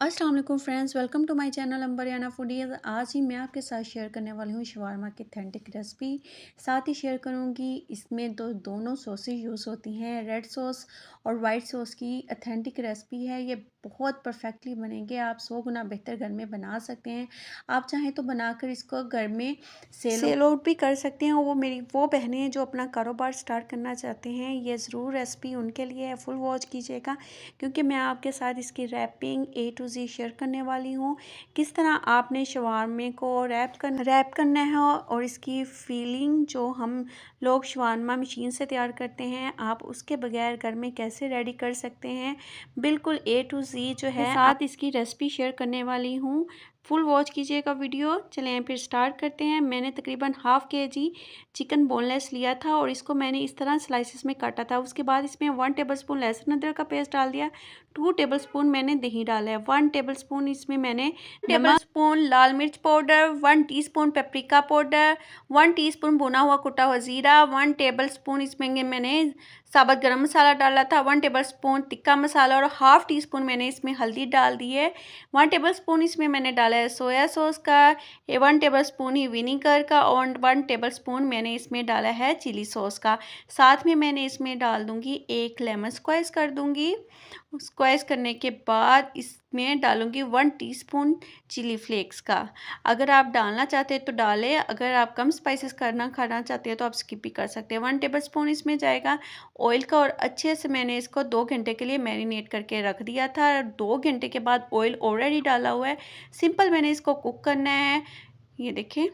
अस्सलाम वालेकुम friends, welcome to my channel Ambariyana foodies. आज ही मैं आपके साथ शेयर करने वाली हूँ शवारमा की ऑथेंटिक रेसिपी। साथ ही शेयर करूँगी इसमें दोनों सॉसेज यूज़ होती हैं, रेड सॉस और वाइट सॉस की ऑथेंटिक रेसिपी है। ये बहुत परफेक्टली बनेंगे, आप 100 गुना बेहतर घर में बना सकते हैं। आप चाहें तो बनाकर इसको घर में सेल आउट भी कर सकते हैं। मेरी वो बहनें हैं जो अपना कारोबार स्टार्ट करना चाहते हैं, ये ज़रूर रेसिपी उनके लिए है। फुल वॉच कीजिएगा क्योंकि मैं आपके साथ इसकी wrapping A to Z share करने वाली हूँ। किस तरह आपने शवारमे को रैप करना है और इसकी फीलिंग जो हम लोग शवारमा मशीन से तैयार करते हैं, आप उसके बगैर घर में कैसे रेडी कर सकते हैं। बिल्कुल ए टू जी जो है साथ इसकी रेसिपी शेयर करने वाली हूँ। फुल वॉच कीजिएगा वीडियो। चलें फिर स्टार्ट करते हैं। मैंने तकरीबन हाफ़ केजी चिकन बोनलेस लिया था और इसको मैंने इस तरह स्लाइसेस में काटा था। उसके बाद इसमें 1 टेबलस्पून लहसुन अदरक का पेस्ट डाल दिया, 2 टेबलस्पून मैंने दही डाला है, 1 टेबलस्पून इसमें मैंने टेबलस्पून लाल मिर्च powder, 1 teaspoon paprika powder, 1 teaspoon भुना हुआ कुटा हुआ ज़ीरा, 1 टेबलस्पून इसमें मैंने साबुत गरम मसाला डाला था, 1 टेबलस्पून टिक्का मसाला और हाफ़ टी स्पून मैंने इसमें हल्दी डाल दी है। 1 टेबलस्पून इसमें मैंने डाला है सोया सॉस का, 1 टेबलस्पून ही विनीगर का और 1 टेबलस्पून मैंने इसमें डाला है चिली सॉस का। साथ में मैंने इसमें डाल दूँगी 1 लेमन स्क्वैश कर दूँगी। स्क्वैश करने के बाद इसमें डालूँगी 1 टीस्पून चिली फ्लेक्स का। अगर आप डालना चाहते हैं तो डालें, अगर आप कम स्पाइसेस खाना चाहते हैं तो आप स्किप भी कर सकते हैं। 1 टेबलस्पून इसमें जाएगा ऑयल का और अच्छे से मैंने इसको 2 घंटे के लिए मैरिनेट करके रख दिया था। 2 घंटे के बाद ऑयल ऑलरेडी डाला हुआ है, सिंपल मैंने इसको कुक करना है। ये देखें,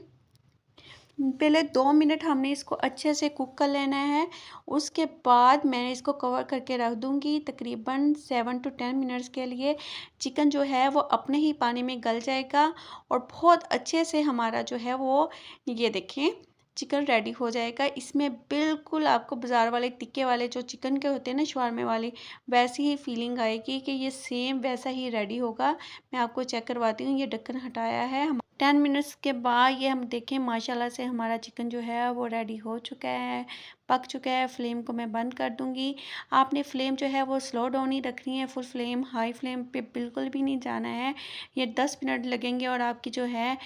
पहले 2 मिनट हमने इसको अच्छे से कुक कर लेना है। उसके बाद मैंने इसको कवर करके रख दूँगी तकरीबन 7 टू 10 मिनट्स के लिए। चिकन जो है वो अपने ही पानी में गल जाएगा और बहुत अच्छे से हमारा जो है वो, ये देखें, चिकन रेडी हो जाएगा। इसमें बिल्कुल आपको बाज़ार वाले टिक्के वाले जो चिकन के होते हैं ना, शवारमे वाले, वैसी ही फीलिंग आएगी कि ये सेम वैसा ही रेडी होगा। मैं आपको चेक करवाती हूँ। ये ढक्कन हटाया है। 10 मिनट्स के बाद ये हम देखें माशाल्लाह से हमारा चिकन जो है वो रेडी हो चुका है, पक चुका है। फ्लेम को मैं बंद कर दूंगी। आपने फ्लेम जो है वो स्लो डाउन ही रखनी है, फुल फ्लेम हाई फ्लेम पे बिल्कुल भी नहीं जाना है। ये 10 मिनट लगेंगे और आपकी जो है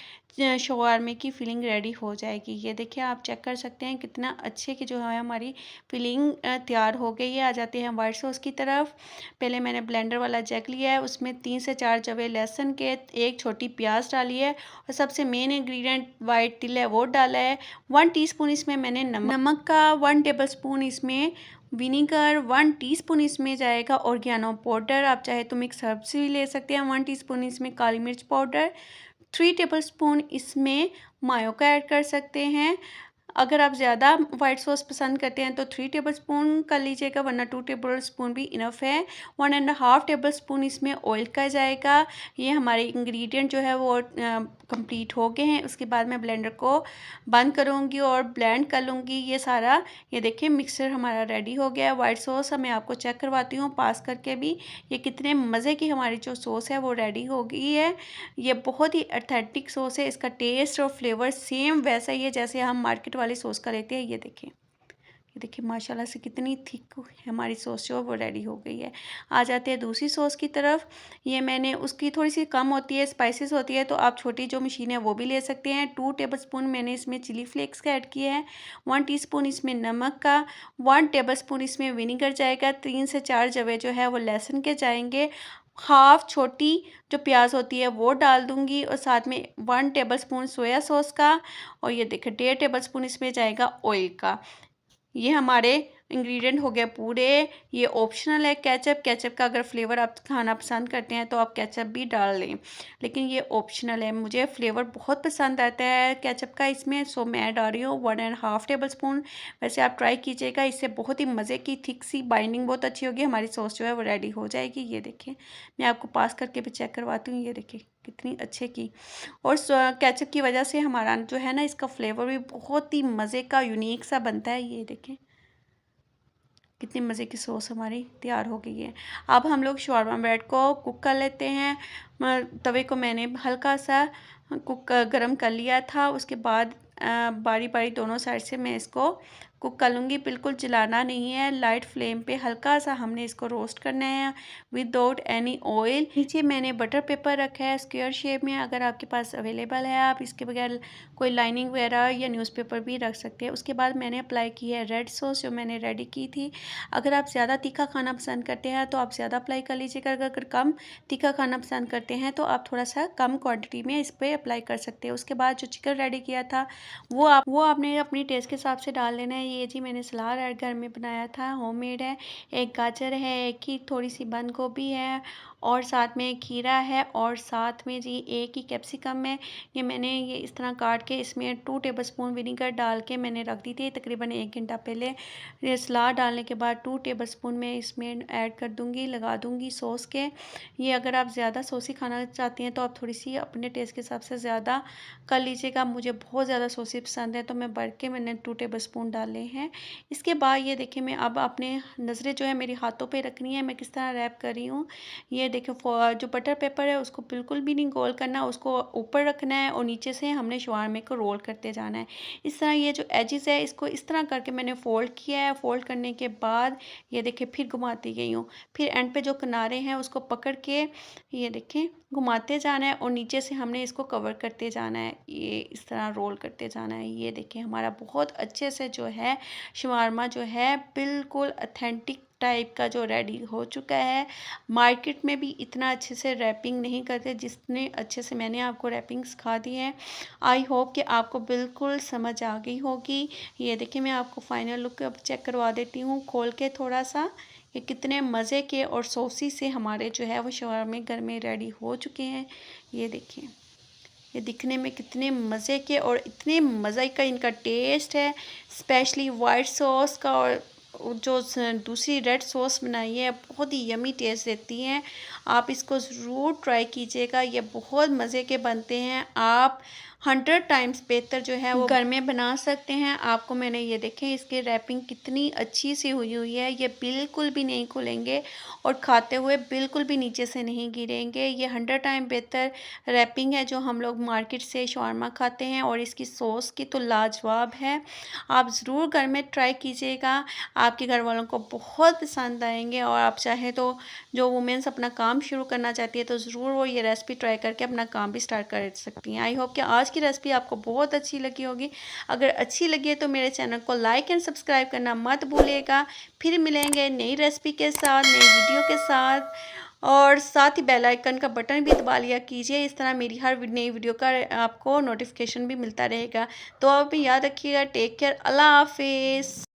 शवारमे की फीलिंग रेडी हो जाएगी। ये देखिए, आप चेक कर सकते हैं कितना अच्छे की जो है हमारी फीलिंग तैयार हो गई है। आ जाते हैं वाइट सॉस की तरफ। पहले मैंने ब्लेंडर वाला जग लिया है, उसमें 3 से 4 जवे लहसुन के, 1 छोटी प्याज डाली है और सबसे मेन इंग्रेडिएंट वाइट तिल है वो डाला है। 1 टीस्पून इसमें मैंने नमक का, 1 टेबलस्पून इसमें विनीगर, 1 टीस्पून इसमें जाएगा ऑरिगेनो पाउडर, आप चाहे तो मिक्स हर्ब्स भी ले सकते हैं। 1 टीस्पून इसमें काली मिर्च पाउडर, 3 टेबलस्पून इसमें मायो का ऐड कर सकते हैं। अगर आप ज़्यादा वाइट सॉस पसंद करते हैं तो 3 टेबलस्पून कर लीजिएगा, वरना 2 टेबलस्पून भी इनफ है। 1.5 टेबलस्पून इसमें ऑयल का जाएगा। ये हमारे इंग्रेडिएंट जो है वो कंप्लीट हो गए हैं। उसके बाद मैं ब्लेंडर को बंद करूँगी और ब्लेंड कर लूँगी ये सारा। ये देखिए, मिक्सचर हमारा रेडी हो गया है। वाइट सॉस मैं आपको चेक करवाती हूँ पास करके भी, ये कितने मज़े की हमारी जो सॉस है वो रेडी हो गई है। ये बहुत ही ऑथेंटिक सॉस है। इसका टेस्ट और फ्लेवर सेम वैसा ही है जैसे हम मार्केट वाली सॉस का लेते हैं। ये देखिए माशाल्लाह से कितनी थिक हमारी सॉस जो वो रेडी हो गई है। आ जाते हैं दूसरी सॉस की तरफ। ये मैंने, उसकी थोड़ी सी कम होती है, स्पाइसेस होती है, तो आप छोटी जो मशीन है वो भी ले सकते हैं। 2 टेबलस्पून मैंने इसमें चिली फ्लेक्स का ऐड किया है, 1 टीस्पून इसमें नमक का, 1 टेबलस्पून इसमें विनीगर जाएगा, 3 से 4 जवे जो है वो लहसुन के जाएंगे, हाफ छोटी जो प्याज होती है वो डाल दूंगी और साथ में 1 टेबलस्पून सोया सॉस का और ये देखिए 1.5 टेबलस्पून इसमें जाएगा ऑयल का। ये हमारे इंग्रेडिएंट हो गए पूरे। ये ऑप्शनल है केचप का अगर फ्लेवर आप खाना पसंद करते हैं तो आप केचप भी डाल लें, लेकिन ये ऑप्शनल है। मुझे फ्लेवर बहुत पसंद आता है केचप का इसमें, सो मैं डाल रही हूँ 1.5 टेबलस्पून। वैसे आप ट्राई कीजिएगा, इससे बहुत ही मज़े की थिक सी बाइंडिंग बहुत अच्छी होगी। हमारी सॉस जो है वो रेडी हो जाएगी। ये देखिए, मैं आपको पास करके भी चेक करवाती हूँ। ये देखिए कितनी अच्छे की, और केचप की वजह से हमारा जो है ना इसका फ्लेवर भी बहुत ही मज़े का यूनिक सा बनता है। ये देखें कितनी मज़े की सॉस हमारी तैयार हो गई है। अब हम लोग शवारमा ब्रेड को कुक कर लेते हैं। तवे को मैंने हल्का सा गरम कर लिया था। उसके बाद बारी बारी दोनों साइड से मैं इसको कुक कर लूँगी। बिल्कुल जलाना नहीं है, लाइट फ्लेम पे हल्का सा हमने इसको रोस्ट करना है विदाउट एनी ऑयल। नीचे मैंने बटर पेपर रखा है स्क्वायर शेप में, अगर आपके पास अवेलेबल है आप इसके बगैर कोई लाइनिंग वगैरह या न्यूज़पेपर भी रख सकते हैं। उसके बाद मैंने अप्लाई की है रेड सॉस जो मैंने रेडी की थी। अगर आप ज़्यादा तीखा खाना पसंद करते हैं तो आप ज़्यादा अप्लाई कर लीजिएगा, अगर कम तीखा खाना पसंद करते हैं तो आप थोड़ा सा कम क्वांटिटी में इस पर अप्लाई कर सकते हैं। उसके बाद जो चिकन रेडी किया था वो आपने अपनी टेस्ट के हिसाब से डाल लेना है। ये जी मैंने सलाद घर में बनाया था, होममेड है। एक गाजर है, एक ही थोड़ी सी बंद गोभी है और साथ में खीरा है और साथ में जी एक ही कैप्सिकम है। ये मैंने ये इस तरह काट के इसमें 2 टेबलस्पून विनीगर डाल के मैंने रख दी थी तकरीबन 1 घंटा पहले। ये सलाद डालने के बाद 2 टेबलस्पून मैं इसमें ऐड कर दूँगी, लगा दूँगी सॉस के। ये अगर आप ज़्यादा सॉसी खाना चाहती हैं तो आप थोड़ी सी अपने टेस्ट के हिसाब से ज़्यादा कर लीजिएगा। मुझे बहुत ज़्यादा सॉसी पसंद है तो मैं बढ़ के मैंने 2 टेबलस्पून डाले हैं। इसके बाद ये देखिए मैं अब अपने नज़रें जो है मेरे हाथों पे रखनी है, मैं किस तरह रैप कर रही हूँ। ये देखिए जो बटर पेपर है उसको बिल्कुल भी नहीं गोल करना, उसको ऊपर रखना है और नीचे से हमने शवारमे को रोल करते जाना है। इस तरह ये जो एजेस है इसको इस तरह करके मैंने फ़ोल्ड किया है। फ़ोल्ड करने के बाद ये देखिए फिर घुमाती गई हूँ। फिर एंड पे जो किनारे हैं उसको पकड़ के ये देखें घुमाते जाना है और नीचे से हमने इसको कवर करते जाना है, ये इस तरह रोल करते जाना है। ये देखिए हमारा बहुत अच्छे से जो है शवारमा जो है बिल्कुल ऑथेंटिक टाइप का जो रेडी हो चुका है। मार्केट में भी इतना अच्छे से रैपिंग नहीं करते जितने अच्छे से मैंने आपको रैपिंग सिखा दी है। आई होप कि आपको बिल्कुल समझ आ गई होगी। ये देखिए मैं आपको फाइनल लुक अब चेक करवा देती हूँ खोल के थोड़ा सा। ये कितने मज़े के और सॉसी से हमारे जो है वो शवारमे घर में रेडी हो चुके हैं। ये देखिए ये दिखने में कितने मज़े के और इतने मज़े का इनका टेस्ट है, स्पेशली वाइट सॉस का और जो दूसरी रेड सॉस बनाई है बहुत ही यमी टेस्ट देती हैं। आप इसको ज़रूर ट्राई कीजिएगा, ये बहुत मज़े के बनते हैं। आप 100 टाइम्स बेहतर जो है वो घर में बना सकते हैं। आपको मैंने ये देखें इसकी रैपिंग कितनी अच्छी सी हुई है, ये बिल्कुल भी नहीं खुलेंगे और खाते हुए बिल्कुल भी नीचे से नहीं गिरेंगे। ये 100 टाइम बेहतर रैपिंग है जो हम लोग मार्केट से शवारमा खाते हैं और इसकी सॉस की तो लाजवाब है। आप ज़रूर घर में ट्राई कीजिएगा, आपके घर वालों को बहुत पसंद आएंगे और आप चाहे तो जो वुमेंस अपना काम शुरू करना चाहती है तो ज़रूर वो ये रेसिपी ट्राई करके अपना काम भी स्टार्ट कर सकती हैं। आई होप कि आज की रेसिपी आपको बहुत अच्छी लगी होगी। अगर अच्छी लगी है तो मेरे चैनल को लाइक एंड सब्सक्राइब करना मत भूलिएगा। फिर मिलेंगे नई रेसिपी के साथ, नई वीडियो के साथ और साथ ही बेल आइकन का बटन भी दबा लिया कीजिए। इस तरह मेरी हर नई वीडियो का आपको नोटिफिकेशन भी मिलता रहेगा। तो आप भी याद रखिएगा। टेक केयर, अल्लाह हाफिज़।